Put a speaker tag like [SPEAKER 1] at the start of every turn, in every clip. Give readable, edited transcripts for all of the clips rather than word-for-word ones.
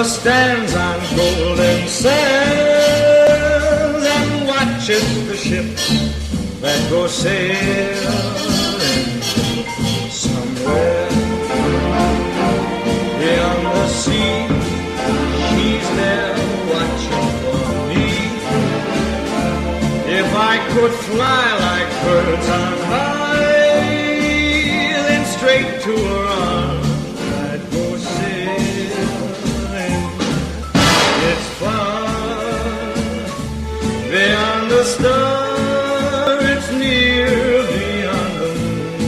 [SPEAKER 1] father stands on golden sands and watches the ships that go sailing somewhere beyond the sea. She's there watching for me. If I could fly like birds on high, then straight to her arms I'd go sailing. It's far beyond the star, it's near beyond the moon.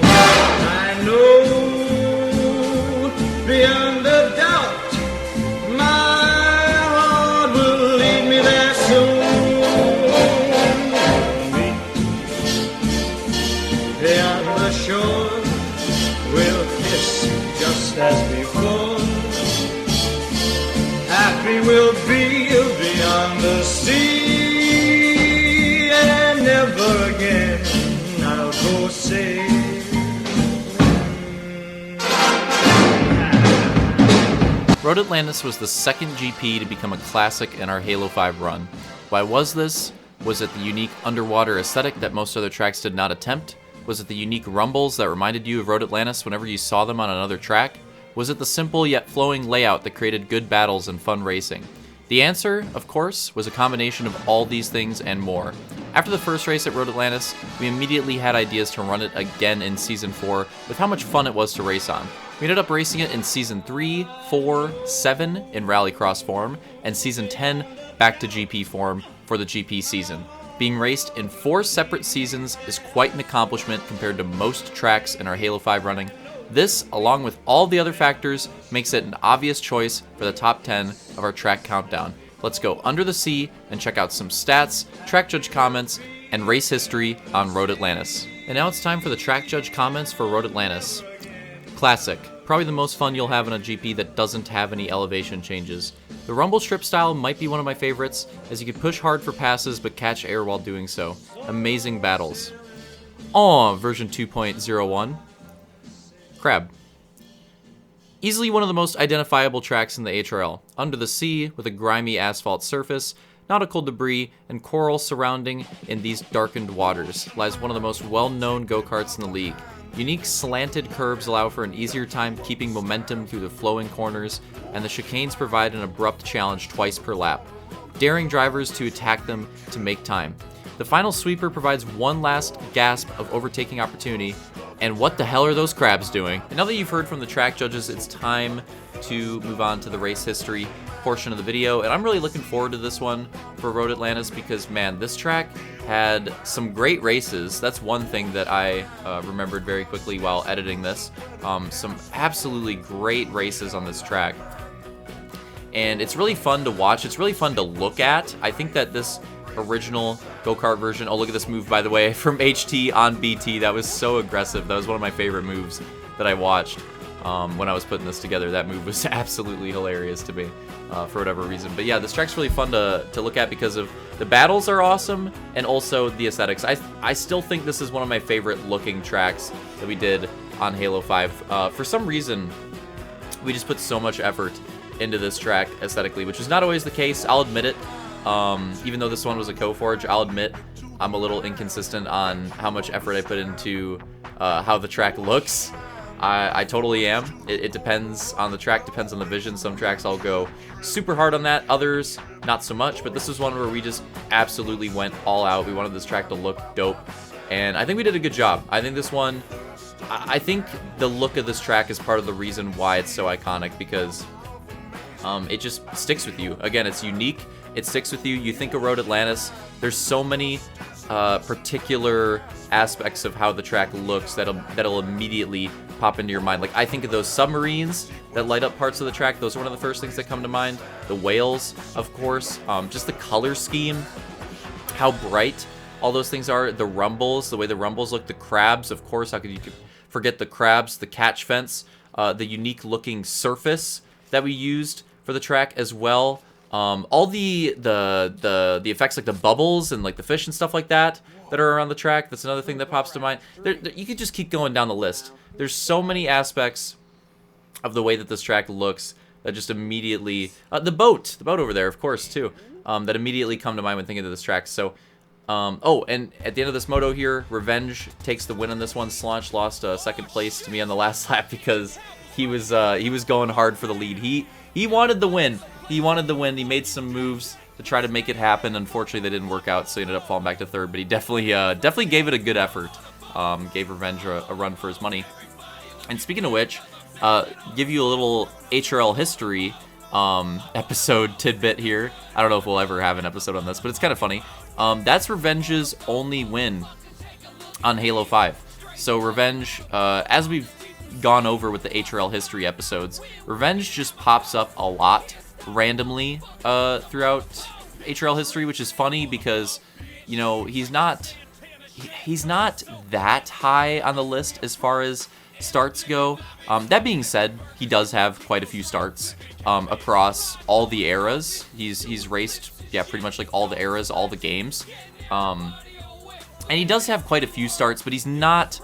[SPEAKER 1] I know beyond a doubt my heart will lead me there soon. Beyond the shore we'll kiss just as before. Happy we'll be beyond the sea, and never again I'll go sailing.
[SPEAKER 2] Road Atlantis was the second GP to become a classic in our Halo 5 run. Why was this? Was it the unique underwater aesthetic that most other tracks did not attempt? Was it the unique rumbles that reminded you of Road Atlantis whenever you saw them on another track? Was it the simple yet flowing layout that created good battles and fun racing? The answer, of course, was a combination of all these things and more. After the first race at Road Atlantis, we immediately had ideas to run it again in Season 4 with how much fun it was to race on. We ended up racing it in Season 3, 4, 7 in Rallycross form, and Season 10 back to GP form for the GP season. Being raced in 4 separate seasons is quite an accomplishment compared to most tracks in our Halo 5 running. This, along with all the other factors, makes it an obvious choice for the top 10 of our track countdown. Let's go under the sea and check out some stats, track judge comments, and race history on Road Atlantis. And now it's time for the track judge comments for Road Atlantis. Classic. Probably the most fun you'll have in a GP that doesn't have any elevation changes. The rumble strip style might be one of my favorites, as you could push hard for passes but catch air while doing so. Amazing battles. Version 2.01. Crab. Easily one of the most identifiable tracks in the HRL. Under the sea, with a grimy asphalt surface, nautical debris, and coral surrounding in these darkened waters, lies one of the most well-known go-karts in the league. Unique slanted curves allow for an easier time keeping momentum through the flowing corners, and the chicanes provide an abrupt challenge twice per lap, daring drivers to attack them to make time. The final sweeper provides one last gasp of overtaking opportunity, and what the hell are those crabs doing? And now that you've heard from the track judges, it's time to move on to the race history portion of the video, and I'm really looking forward to this one for Road Atlantis because, man, this track had some great races. That's one thing that I remembered very quickly while editing this. Some absolutely great races on this track. And it's really fun to watch. It's really fun to look at. I think that this original go-kart version, oh, look at this move, by the way, from HT on BT. That was so aggressive. That was one of my favorite moves that I watched when I was putting this together. That move was absolutely hilarious to me for whatever reason. But yeah, this track's really fun to look at because of the battles are awesome and also the aesthetics. I still think this is one of my favorite looking tracks that we did on Halo 5. For some reason, we just put so much effort into this track aesthetically, which is not always the case. I'll admit it. Even though this one was a co-forge, I'll admit I'm a little inconsistent on how much effort I put into how the track looks. I totally am. It depends on the track, depends on the vision. Some tracks I'll go super hard on that, others not so much, but this is one where we just absolutely went all out. We wanted this track to look dope, and I think we did a good job. I think this one, I think the look of this track is part of the reason why it's so iconic, because it just sticks with you. Again, it's unique. It sticks with you. You think of Road Atlantis, there's so many particular aspects of how the track looks that'll immediately pop into your mind. Like, I think of those submarines that light up parts of the track. Those are one of the first things that come to mind. The whales, of course. Just the color scheme, how bright all those things are. The rumbles, the way the rumbles look. The crabs, of course. How could you forget the crabs? The catch fence, the unique looking surface that we used for the track as well. All the effects, like the bubbles and like the fish and stuff like that are around the track. That's another thing that pops to mind. You could just keep going down the list. There's so many aspects of the way that this track looks that just immediately... the boat over there, of course, too. That immediately come to mind when thinking of this track. So, oh, and at the end of this moto here, Revenge takes the win on this one. Slanch lost second place to me on the last lap because he was going hard for the lead. He wanted the win. He wanted the win. He made some moves to try to make it happen. Unfortunately, they didn't work out, so he ended up falling back to third. But he definitely gave it a good effort. Gave Revenge a run for his money. And speaking of which, give you a little HRL history episode tidbit here. I don't know if we'll ever have an episode on this, but it's kind of funny. That's Revenge's only win on Halo 5. So Revenge, as we've gone over with the HRL history episodes, Revenge just pops up a lot randomly throughout HRL history, which is funny because, you know, he's not that high on the list as far as starts go. That being said, he does have quite a few starts across all the eras. He's raced, yeah, pretty much like all the eras, all the games. And he does have quite a few starts, but he's not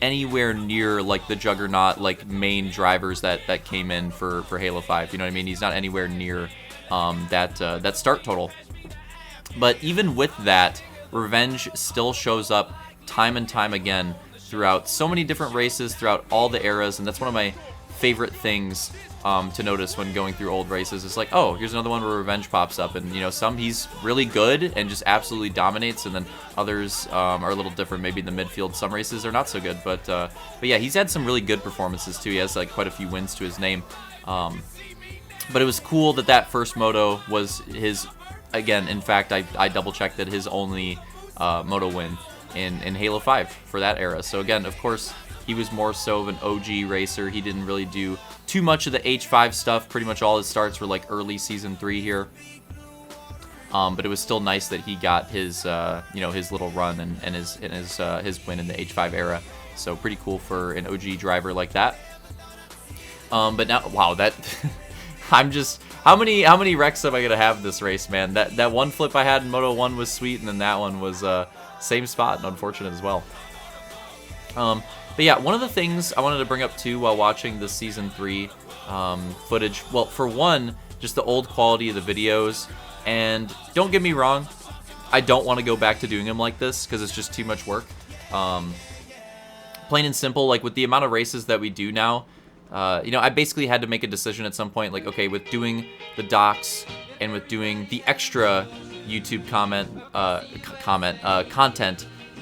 [SPEAKER 2] anywhere near like the juggernaut like main drivers that came in for Halo 5. You know what I mean? He's not anywhere near that start total. But even with that, Revenge still shows up time and time again throughout so many different races, throughout all the eras, and that's one of my favorite things to notice when going through old races. It's like, oh, here's another one where Revenge pops up, and you know, some he's really good and just absolutely dominates, and then others are a little different. Maybe in the midfield, some races are not so good, but yeah, he's had some really good performances too. He has like quite a few wins to his name. But it was cool that first moto was his. Again, in fact, I double checked that his only moto win in Halo 5 for that era. So again, of course, he was more so of an OG racer. He didn't really do too much of the H5 stuff. Pretty much all his starts were like early Season 3 here. But it was still nice that he got his, his little run and his win in the H5 era. So pretty cool for an OG driver like that. But now, wow, that I'm just how many wrecks am I gonna have this race, man? That one flip I had in Moto 1 was sweet, and then that one was same spot and unfortunate as well. But yeah, one of the things I wanted to bring up too while watching the Season 3 footage, well, for one, just the old quality of the videos. And don't get me wrong, I don't want to go back to doing them like this because it's just too much work. Plain and simple, like with the amount of races that we do now, I basically had to make a decision at some point, like, okay, with doing the docs and with doing the extra YouTube content,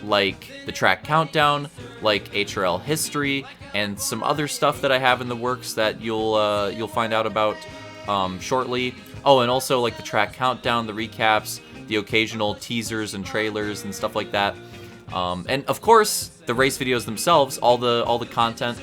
[SPEAKER 2] like the track countdown, like HRL history, and some other stuff that I have in the works that you'll find out about shortly. Oh, and also like the track countdown, the recaps, the occasional teasers and trailers and stuff like that. And of course, the race videos themselves, all the content.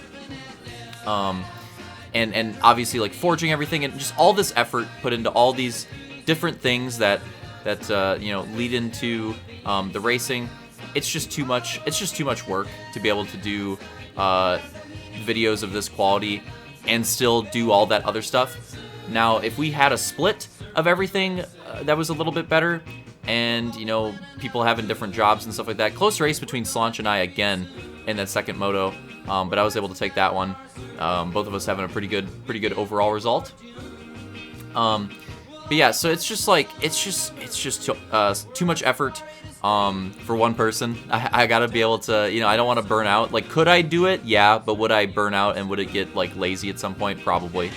[SPEAKER 2] And obviously like forging everything and just all this effort put into all these different things that lead into the racing. It's just too much. It's just too much work to be able to do videos of this quality and still do all that other stuff. Now, if we had a split of everything that was a little bit better, and people having different jobs and stuff like that, close race between Slanch and I again in that second moto, but I was able to take that one. Both of us having a pretty good overall result. But yeah, so it's just too much effort for one person. I gotta be able to, I don't want to burn out. Like, could I do it? Yeah, but would I burn out and would it get like lazy at some point? Probably.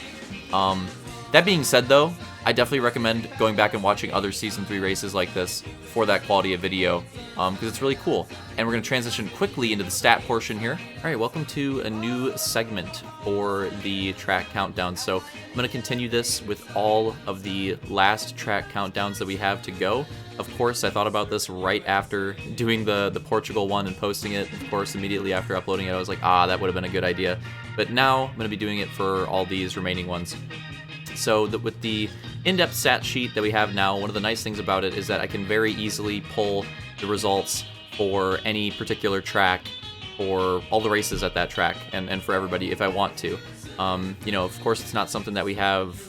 [SPEAKER 2] That being said, though, I definitely recommend going back and watching other Season 3 races like this for that quality of video, because it's really cool. And we're going to transition quickly into the stat portion here. All right, welcome to a new segment for the track countdown. So I'm going to continue this with all of the last track countdowns that we have to go. Of course, I thought about this right after doing the Portugal one and posting it. Of course, immediately after uploading it, I was like, that would have been a good idea. But now I'm going to be doing it for all these remaining ones. So with the in-depth stat sheet that we have now, one of the nice things about it is that I can very easily pull the results for any particular track for all the races at that track and for everybody if I want to. Of course, it's not something that we have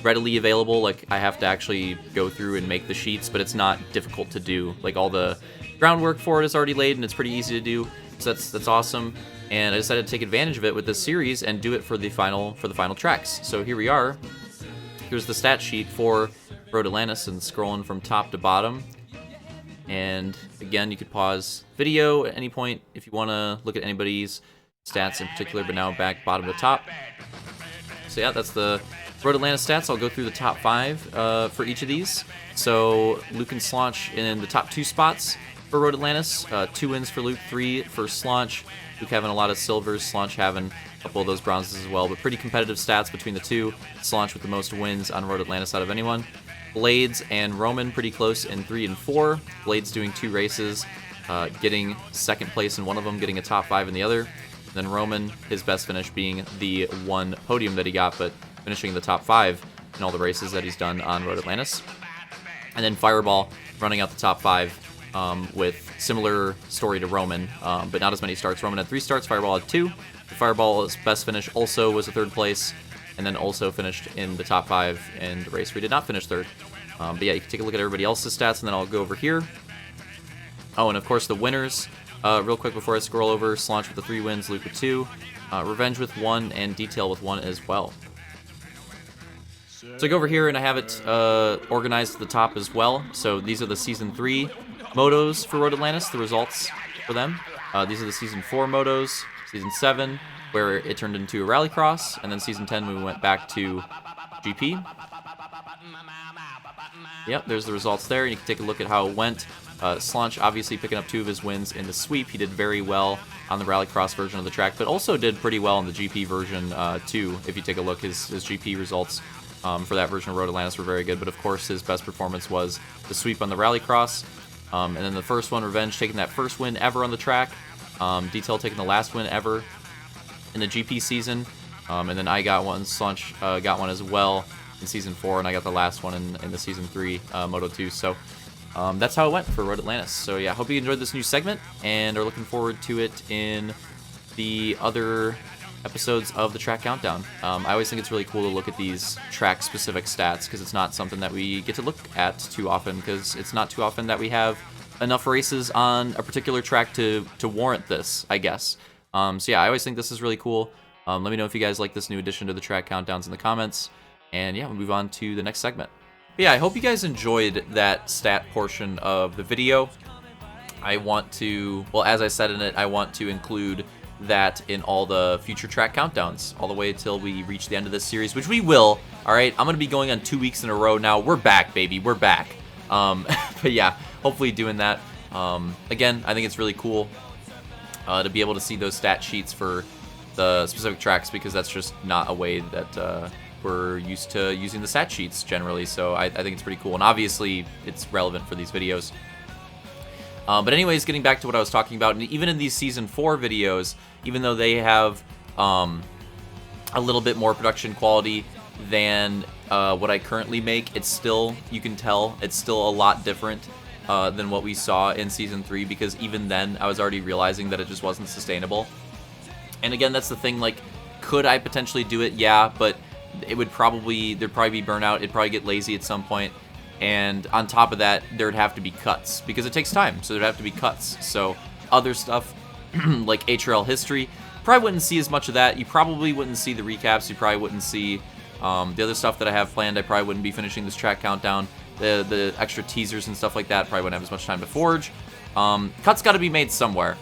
[SPEAKER 2] readily available. Like, I have to actually go through and make the sheets, but it's not difficult to do. Like, all the groundwork for it is already laid and it's pretty easy to do. So that's awesome. and I decided to take advantage of it with this series and do it for the final tracks. So here we are. Here's the stat sheet for Road Atlantis, and scrolling from top to bottom. And again, you could pause video at any point if you want to look at anybody's stats in particular, but now back bottom to top. So yeah, that's the Road Atlantis stats. I'll go through the top 5 for each of these. So Luke and Slaunch in the top 2 spots for Road Atlantis. 2 wins for Luke, 3 for Slaunch. Luke having a lot of silvers, Slaunch having a couple of those bronzes as well, but pretty competitive stats between the two. Slaunch with the most wins on Road Atlantis out of anyone. Blades and Roman pretty close in 3 and 4. Blades doing 2 races, getting second place in one of them, getting a top 5 in the other. And then Roman, his best finish being the 1 podium that he got, but finishing in the top 5 in all the races that he's done on Road Atlantis. And then Fireball running out the top 5 with similar story to Roman, but not as many starts. Roman had 3 starts, Fireball had 2. Fireball's best finish also was a 3rd place, and then also finished in the top 5 in the race where he did not finish 3rd. But yeah, you can take a look at everybody else's stats, and then I'll go over here. Oh, and of course the winners. Real quick before I scroll over, Slaunch with the 3 wins, Luke with 2, Revenge with 1, and Detail with 1 as well. So I go over here and I have it organized at the top as well. So these are the Season 3 motos for Road Atlantis, the results for them. These are the Season 4 motos, Season 7, where it turned into a rallycross, and then Season 10 we went back to GP. Yep, there's the results there, and you can take a look at how it went. Slaunch obviously picking up 2 of his wins in the sweep. He did very well on the rallycross version of the track, but also did pretty well in the GP version too. If you take a look, his GP results for that version of Road Atlantis were very good, but of course his best performance was the sweep on the rallycross. And then the first one, Revenge, taking that first win ever on the track. Detail taking the last win ever in the GP season. And then I got one, Slaunch got one as well in Season 4, and I got the last one in the Season 3 Moto 2. So that's how it went for Road Atlantis. So yeah, hope you enjoyed this new segment and are looking forward to it in the other episodes of the Track Countdown. I always think it's really cool to look at these track-specific stats because it's not something that we get to look at too often, because it's not too often that we have enough races on a particular track to warrant this, I guess. So yeah, I always think this is really cool. Let me know if you guys like this new addition to the Track Countdowns in the comments. And yeah, we'll move on to the next segment. But yeah, I hope you guys enjoyed that stat portion of the video. I want to, well, as I said in it, I want to include that in all the future Track Countdowns, all the way till we reach the end of this series, which we will. All right, I'm going to be going on 2 weeks in a row now. We're back, baby. We're back. But yeah, hopefully doing that. Again, I think it's really cool to be able to see those stat sheets for the specific tracks, because that's just not a way that we're used to using the stat sheets generally. So I think it's pretty cool, and obviously it's relevant for these videos. But anyways, getting back to what I was talking about, and even in these Season 4 videos, even though they have a little bit more production quality than what I currently make, it's still, you can tell, it's still a lot different than what we saw in Season 3, because even then I was already realizing that it just wasn't sustainable. And again, that's the thing, like, could I potentially do it? Yeah, but it would probably, there'd probably be burnout, it'd probably get lazy at some point. And on top of that, there'd have to be cuts, because it takes time, so there'd have to be cuts. So other stuff, like HRL history, probably wouldn't see as much of that. You probably wouldn't see the recaps, you probably wouldn't see the other stuff that I have planned. I probably wouldn't be finishing this Track Countdown. The extra teasers and stuff like that, probably wouldn't have as much time to forge. Cuts got to be made somewhere.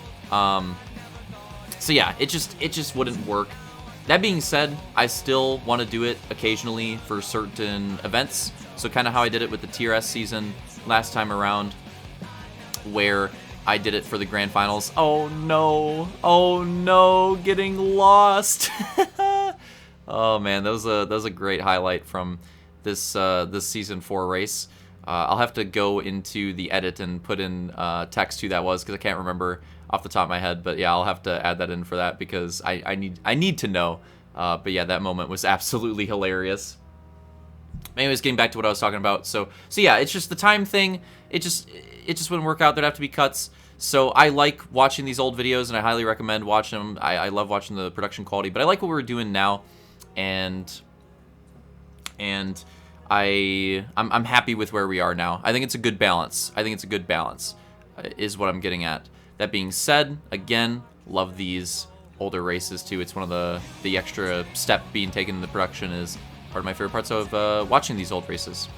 [SPEAKER 2] So yeah, it just wouldn't work. That being said, I still want to do it occasionally for certain events. So kind of how I did it with the TRS season last time around, where I did it for the grand finals. Oh no, getting lost. Oh man, that was a great highlight from this this Season 4 race. I'll have to go into the edit and put in text who that was, because I can't remember off the top of my head. But yeah, I'll have to add that in for that, because I need to know. But yeah, that moment was absolutely hilarious. Anyways, getting back to what I was talking about. So yeah, it's just the time thing. It just wouldn't work out. There'd have to be cuts. So I like watching these old videos, and I highly recommend watching them. I love watching the production quality, but I like what we're doing now, and I'm happy with where we are now. I think it's a good balance. Is what I'm getting at. That being said, again, love these older races too. It's one of the extra step being taken in the production is part of my favorite parts of watching these old races.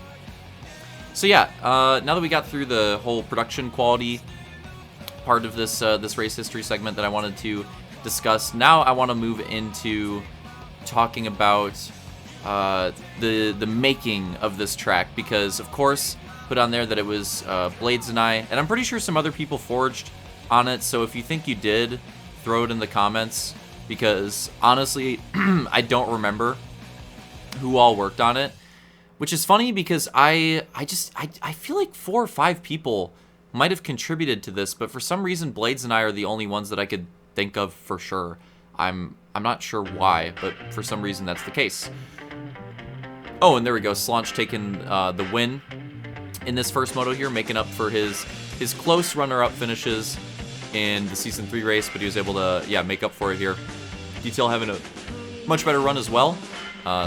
[SPEAKER 2] So yeah, now that we got through the whole production quality part of this this race history segment that I wanted to discuss, now I want to move into talking about the making of this track, because of course put on there that it was Blades and I, and I'm pretty sure some other people forged on it, so if you think you did, throw it in the comments, because honestly I don't remember who all worked on it, which is funny because I feel like 4 or 5 people might have contributed to this, but for some reason Blades and I are the only ones that I could think of for sure. I'm not sure why, but for some reason that's the case. Oh, and there we go. Slaunch taking the win in this first moto here, making up for his close runner-up finishes in the Season 3 race, but he was able to, yeah, make up for it here. Detail having a much better run as well.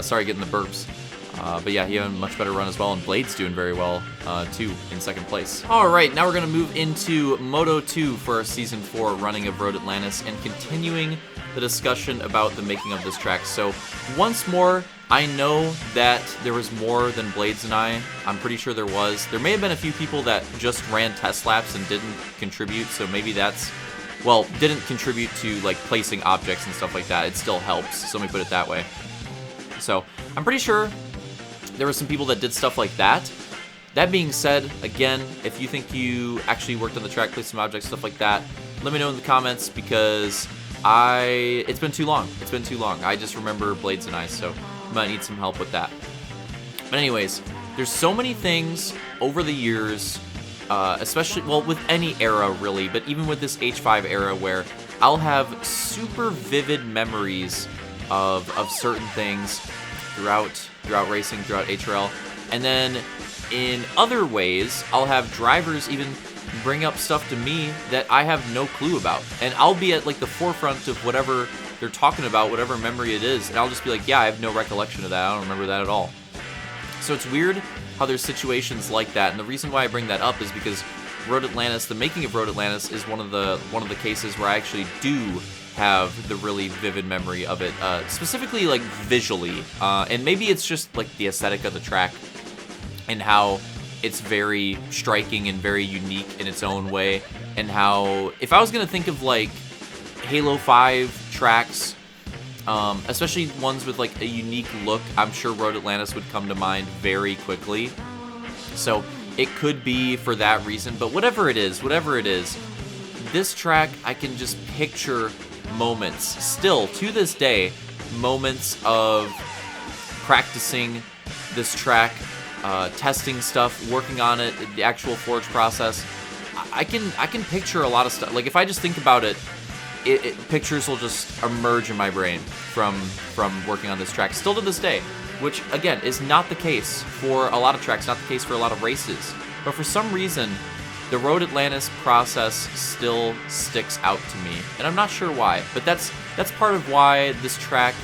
[SPEAKER 2] Sorry, getting the burps. But yeah, he had a much better run as well, and Blade's doing very well, too, in second place. Alright, now we're going to move into Moto 2 for our Season 4 running of Road Atlantis, and continuing the discussion about the making of this track. So, once more, I know that there was more than Blades and I. I'm pretty sure there was. There may have been a few people that just ran test laps and didn't contribute, so maybe that's, well, didn't contribute to, like, placing objects and stuff like that. It still helps, so let me put it that way. So, I'm pretty sure there were some people that did stuff like that. That being said, again, if you think you actually worked on the track, placed some objects, stuff like that, let me know in the comments, because it's been too long. It's been too long. I just remember Blades and I, so I might need some help with that. But anyways, there's so many things over the years, especially, well, with any era really, but even with this H5 era, where I'll have super vivid memories of certain things throughout racing, throughout HRL, and then in other ways, I'll have drivers even bring up stuff to me that I have no clue about, and I'll be at like the forefront of whatever they're talking about, whatever memory it is, and I'll just be like, yeah, I have no recollection of that, I don't remember that at all. So it's weird how there's situations like that, and the reason why I bring that up is because Road Atlantis, the making of Road Atlantis, is one of the cases where I actually do have the really vivid memory of it, specifically like visually, and maybe it's just like the aesthetic of the track and how it's very striking and very unique in its own way, and how if I was gonna think of like Halo 5 tracks, especially ones with like a unique look, I'm sure Road Atlantis would come to mind very quickly. So it could be for that reason, but whatever it is, this track I can just picture moments, still to this day, moments of practicing this track, testing stuff, working on it, the actual forge process. I can picture a lot of stuff. Like if I just think about it, pictures will just emerge in my brain from working on this track, still to this day, which again is not the case for a lot of tracks, not the case for a lot of races, but for some reason the Road Atlantis process still sticks out to me, and I'm not sure why, but that's part of why this track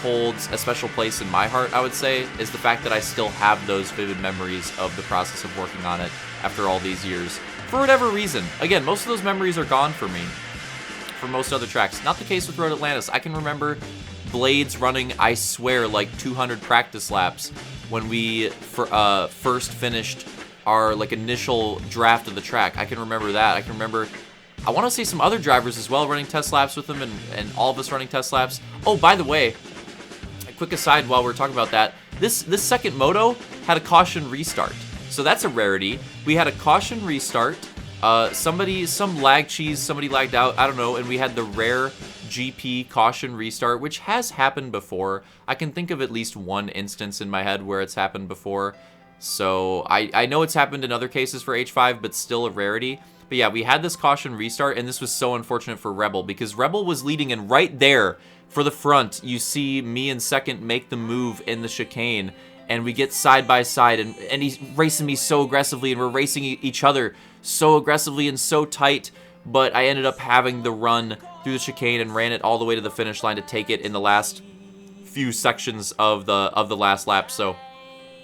[SPEAKER 2] holds a special place in my heart, I would say, is the fact that I still have those vivid memories of the process of working on it after all these years. For whatever reason, again, most of those memories are gone for me for most other tracks. Not the case with Road Atlantis. I can remember Blades running, I swear, like 200 practice laps when we first finished our like initial draft of the track. I can remember that. I can remember, I want to say some other drivers as well running test laps with them, and all of us running test laps. Oh, by the way, a quick aside while we're talking about that, this second moto had a caution restart. So that's a rarity. We had a caution restart. Some lag cheese, somebody lagged out, I don't know, and we had the rare GP caution restart, which has happened before. I can think of at least one instance in my head where it's happened before. So I know it's happened in other cases for H5, but still a rarity. But yeah, we had this caution restart, and this was so unfortunate for Rebel, because Rebel was leading, and right there for the front, you see me and second make the move in the chicane, and we get side by side, and he's racing me so aggressively, and we're racing each other so aggressively and so tight, but I ended up having the run through the chicane and ran it all the way to the finish line to take it in the last few sections of the last lap. So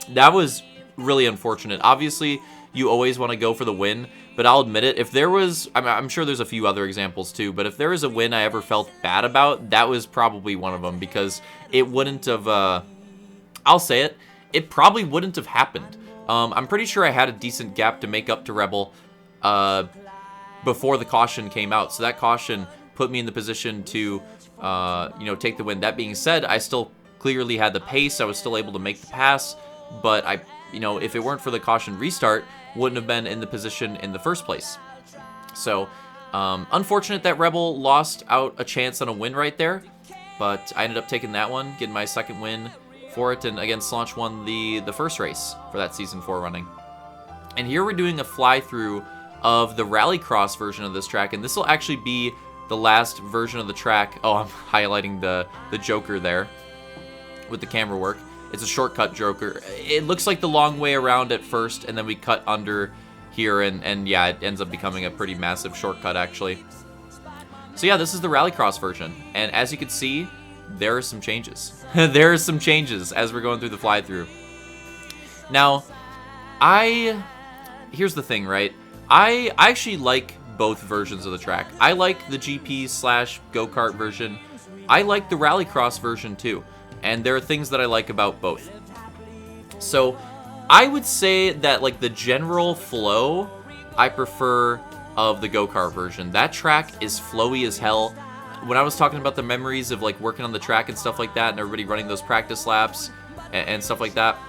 [SPEAKER 2] that was really unfortunate. Obviously, you always want to go for the win, but I'll admit it. If there was, I'm sure there's a few other examples too, but if there was a win I ever felt bad about, that was probably one of them, because it wouldn't have, I'll say it, it probably wouldn't have happened. I'm pretty sure I had a decent gap to make up to Rebel before the caution came out, so that caution put me in the position to, you know, take the win. That being said, I still clearly had the pace. I was still able to make the pass, but I, you know, if it weren't for the caution restart, wouldn't have been in the position in the first place. So, unfortunate that Rebel lost out a chance on a win right there, but I ended up taking that one, getting my second win for it, and again, Slaunch won the first race for that Season 4 running. And here we're doing a fly-through of the Rallycross version of this track, and this will actually be the last version of the track. Oh, I'm highlighting the Joker there with the camera work. It's a shortcut Joker. It looks like the long way around at first, and then we cut under here, and yeah, it ends up becoming a pretty massive shortcut, actually. So yeah, this is the Rallycross version, and as you can see, there are some changes. There are some changes as we're going through the fly-through. Now, here's the thing, right? I actually like both versions of the track. I like the GP/go-kart version. I like the Rallycross version too. And there are things that I like about both. So I would say that, like, the general flow, I prefer of the go-kart version. That track is flowy as hell. When I was talking about the memories of, like, working on the track and stuff like that, and everybody running those practice laps and stuff like that,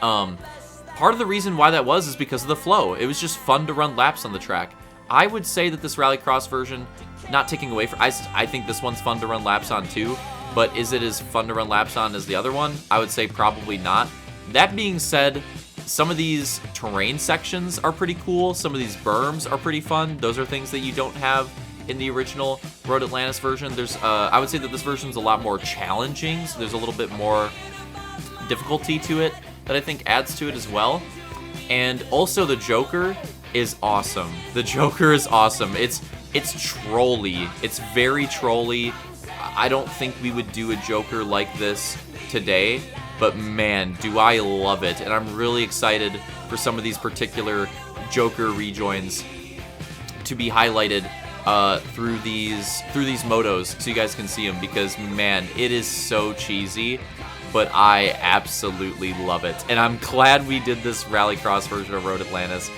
[SPEAKER 2] part of the reason why that was is because of the flow. It was just fun to run laps on the track. I would say that this Rallycross version, not taking away from, I think this one's fun to run laps on too. But is it as fun to run laps on as the other one? I would say probably not. That being said, some of these terrain sections are pretty cool. Some of these berms are pretty fun. Those are things that you don't have in the original Road Atlantis version. There's, I would say that this version's a lot more challenging. So there's a little bit more difficulty to it that I think adds to it as well. And also the Joker is awesome. The Joker is awesome. It's trolly. It's very trolly. I don't think we would do a Joker like this today, but man, do I love it. And I'm really excited for some of these particular Joker rejoins to be highlighted through these motos so you guys can see them, because man, it is so cheesy, but I absolutely love it. And I'm glad we did this Rallycross version of Road Atlantis.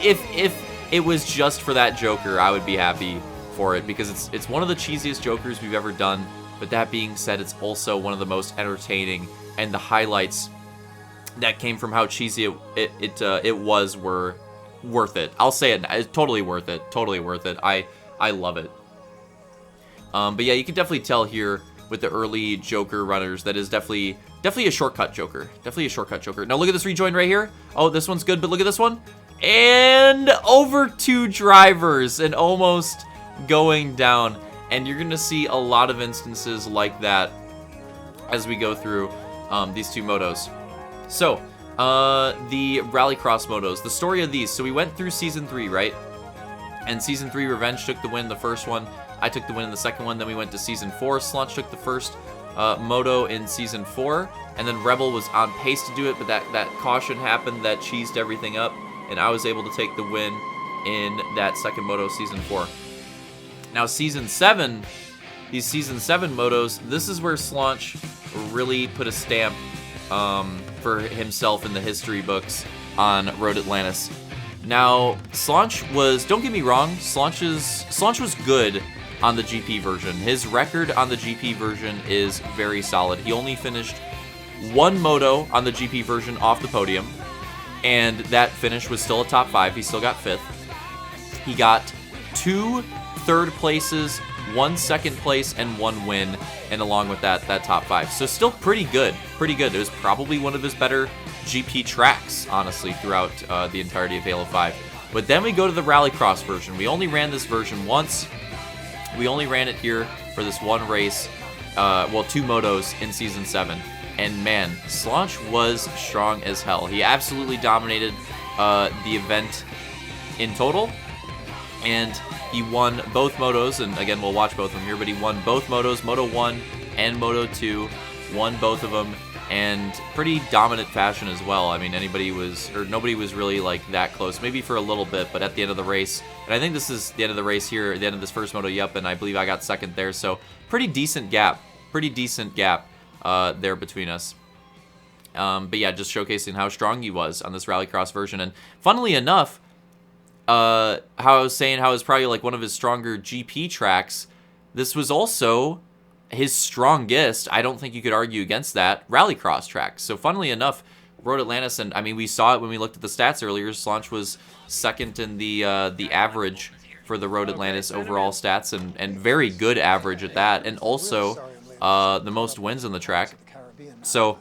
[SPEAKER 2] If it was just for that Joker, I would be happy for it, because it's one of the cheesiest Jokers we've ever done. But that being said, it's also one of the most entertaining, and the highlights that came from how cheesy it was were worth it. I'll say it. It's totally worth it. Totally worth it. I love it. But yeah, you can definitely tell here with the early Joker runners that is definitely a shortcut Joker. Definitely a shortcut Joker. Now look at this rejoin right here. Oh, this one's good, but look at this one. And over two drivers and almost going down. And you're going to see a lot of instances like that as we go through these two motos. So, the Rallycross motos, the story of these. So we went through Season 3, right? And Season 3, Revenge took the win in the first one. I took the win in the second one. Then we went to Season 4. Slaunch took the first moto in Season 4. And then Rebel was on pace to do it, but that caution happened that cheesed everything up. And I was able to take the win in that second moto, Season 4. Now, Season 7, these Season 7 motos, this is where Slaunch really put a stamp for himself in the history books on Road Atlantis. Now, Slaunch was, don't get me wrong, Slaunch was good on the GP version. His record on the GP version is very solid. He only finished one moto on the GP version off the podium, and that finish was still a top 5. He still got 5th. He got 2 third places, 1 second place, and 1 win, and along with that top 5. So still pretty good. Pretty good. It was probably one of his better GP tracks, honestly, throughout the entirety of Halo 5. But then we go to the Rallycross version. We only ran this version once. We only ran it here for this one race, 2 motos in Season 7. And man, Slaunch was strong as hell. He absolutely dominated the event in total, and he won both motos, and again, we'll watch both of them here, but he won both motos, Moto 1 and Moto 2, won both of them and pretty dominant fashion as well. I mean, nobody was really like that close, maybe for a little bit, but at the end of the race, and I think this is the end of the race here, at the end of this first moto, yep, and I believe I got second there, so pretty decent gap there between us. But yeah, just showcasing how strong he was on this Rallycross version, and funnily enough, how I was saying how it was probably like one of his stronger GP tracks, this was also his strongest, I don't think you could argue against that, Rallycross track. So funnily enough, Road Atlantis, and I mean we saw it when we looked at the stats earlier, Slaunch was second in the average for the Road Atlantis overall stats, and very good average at that, and also the most wins on the track. So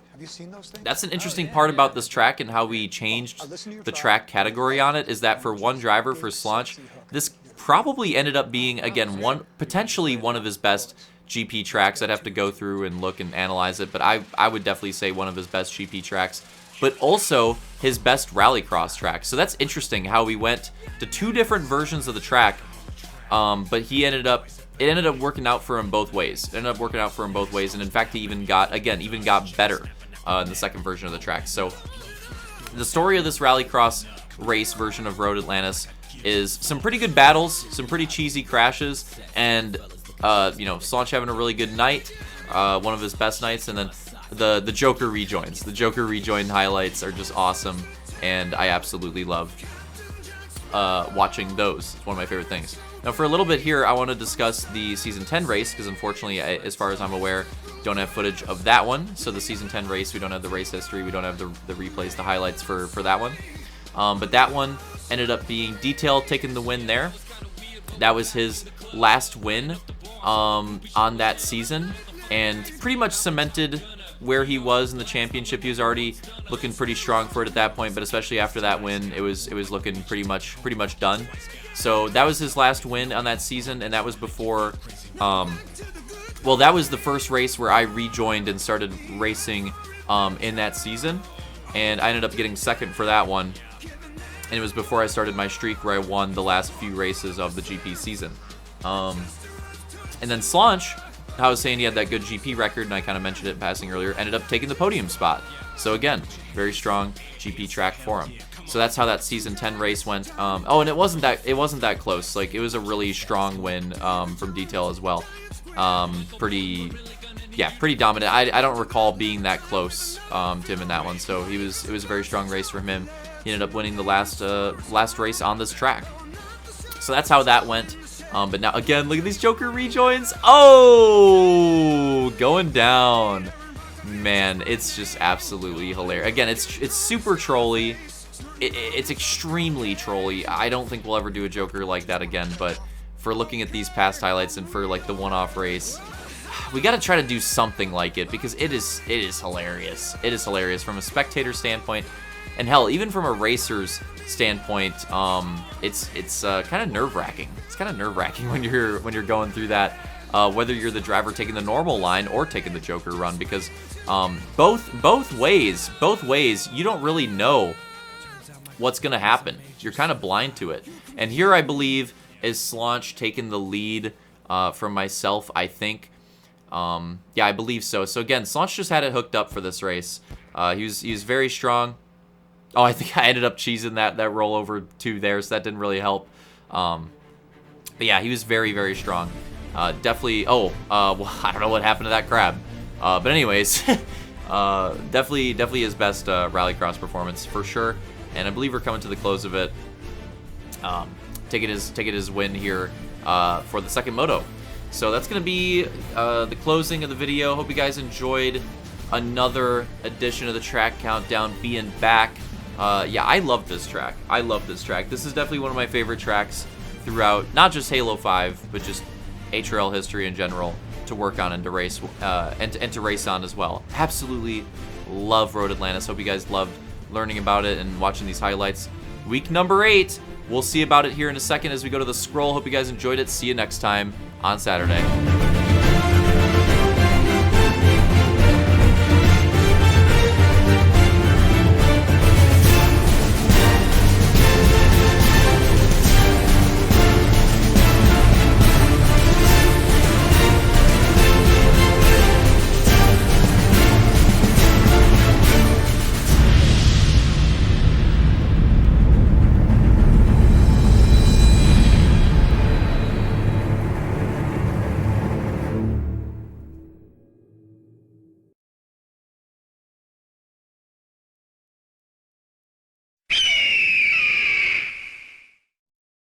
[SPEAKER 2] that's an interesting part about this track and how we changed the track category on it, is that for one driver, for Slaunch, this probably ended up being, again, potentially one of his best GP tracks. I'd have to go through and look and analyze it, but I would definitely say one of his best GP tracks, but also his best Rallycross track. So that's interesting how we went to two different versions of the track, but it ended up working out for him both ways. It ended up working out for him both ways, and in fact, he even got better in the second version of the track. So the story of this Rallycross race version of Road Atlantis is some pretty good battles, some pretty cheesy crashes, and Slaunch having a really good night, one of his best nights, and then the Joker rejoins. The Joker rejoin highlights are just awesome, and I absolutely love watching those. It's one of my favorite things. Now, for a little bit here, I want to discuss the Season 10 race, because unfortunately, as far as I'm aware, don't have footage of that one. So the Season 10 race, we don't have the race history, we don't have the replays, the highlights for that one. But that one ended up being Detail taking the win there. That was his last win on that season, and pretty much cemented where he was in the championship. He was already looking pretty strong for it at that point, but especially after that win, it was looking pretty much done. So that was his last win on that season, and that was before, that was the first race where I rejoined and started racing in that season, and I ended up getting second for that one, and it was before I started my streak where I won the last few races of the GP season. And then Slaunch, I was saying he had that good GP record, and I kind of mentioned it in passing earlier, ended up taking the podium spot. So again, very strong GP track for him. So that's how that Season 10 race went. And it wasn't that close. Like, it was a really strong win from Detail as well. Pretty dominant. I don't recall being that close to him in that one. So it was a very strong race from him. He ended up winning the last race on this track. So that's how that went. But now, again, look at these Joker rejoins. Oh, going down. Man, it's just absolutely hilarious. Again, it's super trolly. It's extremely trolly. I don't think we'll ever do a Joker like that again, but for looking at these past highlights and for like the one-off race, we got to try to do something like it, because it is hilarious. It is hilarious from a spectator standpoint, and hell, even from a racer's standpoint. It's kind of nerve-wracking. It's kind of nerve-wracking when you're going through that, whether you're the driver taking the normal line or taking the Joker run, because both ways you don't really know what's gonna happen. You're kind of blind to it. And here I believe is Slaunch taking the lead from myself, I think. Yeah, I believe so. So again, Slaunch just had it hooked up for this race. He was very strong. Oh, I think I ended up cheesing that rollover too there, so that didn't really help. But yeah, he was very, very strong. Definitely. Well, I don't know what happened to that crab. But anyways, definitely his best rallycross performance for sure. And I believe we're coming to the close of it. Taking his win here for the second moto. So that's gonna be the closing of the video. Hope you guys enjoyed another edition of the Track Countdown being back. Yeah, I love this track. This is definitely one of my favorite tracks throughout, not just Halo 5, but just HRL history in general to work on and to race and to race on as well. Absolutely love Road Atlantis. Hope you guys loved learning about it and watching these highlights. Week number 8. We'll see about it here in a second as we go to the scroll. Hope you guys enjoyed it. See you next time on Saturday.